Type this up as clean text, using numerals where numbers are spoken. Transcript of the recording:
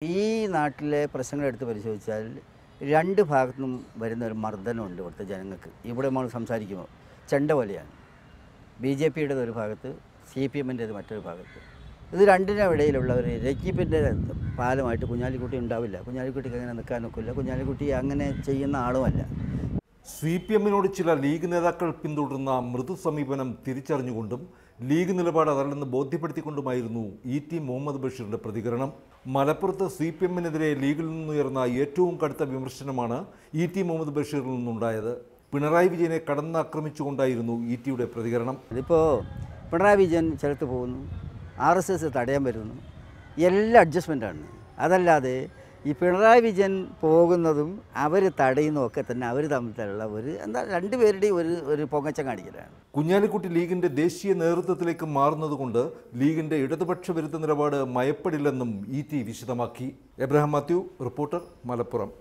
ഈ നാട്ടിലെ പ്രശ്നങ്ങൾ എടുത്ത് പരിശോധിച്ചാൽ രണ്ട് ഭാഗത്തുനിന്നും വരുന്ന ഒരു മർദ്ദനമുണ്ട് ഇവിടുത്തെ ജനങ്ങൾക്ക്. ഇവിടെ നമ്മൾ സംസാരിക്കുമ്പോൾ ചെണ്ട പോലെയാണ്. BJPയുടേത് ഒരു ഭാഗത്ത്, CPMൻ്റേത് മറ്റൊരു ഭാഗത്ത്. ഇത് രണ്ടിനും ഇടയിലുള്ള ഒരു രഞ്ജിപ്പിൻ്റെ പാലമായിട്ട് കുഞ്ഞാലിക്കുട്ടി ഉണ്ടാവില്ല. കുഞ്ഞാലിക്കുട്ടിക്ക് അങ്ങനെ നിൽക്കാൻ ഒക്കില്ല. കുഞ്ഞാലിക്കുട്ടി അങ്ങനെ ചെയ്യുന്ന ആളുമല്ല. CPMനോട് ചില ലീഗ് നേതാക്കൾ പിന്തുടരുന്ന മൃദു സമീപനം തിരിച്ചറിഞ്ഞുകൊണ്ടും ലീഗ് നിലപാട് അതല്ലെന്ന് ബോധ്യപ്പെടുത്തിക്കൊണ്ടുമായിരുന്നു E.T. മുഹമ്മദ് ബഷീറിന്റെ പ്രതികരണം. മലപ്പുറത്ത് CPMനെതിരെ ലീഗിൽ നിന്നുയർന്ന ഏറ്റവും കടുത്ത വിമർശനമാണ് E.T. മുഹമ്മദ് ബഷീറിൽ നിന്നുണ്ടായത്. പിണറായി വിജയനെ കടന്നാക്രമിച്ചുകൊണ്ടായിരുന്നു E.T.യുടെ പ്രതികരണം. ഇതിപ്പോൾ പിണറായി വിജയൻ ചിലത്ത് പോകുന്നു, RSS തടയാൻ വരുന്നു, എല്ലാം അഡ്ജസ്റ്റ്മെൻറ്റാണ്. അതല്ലാതെ ഈ പിണറായി വിജയൻ പോകുന്നതും അവർ തടയുന്നതൊക്കെ തന്നെ അവർ തമ്മിലുള്ള രണ്ടുപേരുടെയും ഒരു പൊങ്ങച്ചം കാണിക്കലാണ്. കുഞ്ഞാലിക്കുട്ടി ലീഗിന്റെ ദേശീയ നേതൃത്വത്തിലേക്ക് മാറുന്നതുകൊണ്ട് ലീഗിന്റെ ഇടതുപക്ഷ വിരുദ്ധ നിലപാട് മയപ്പെടില്ലെന്നും E.T. വിശദമാക്കി. Abraham Mathew, reporter, Malappuram.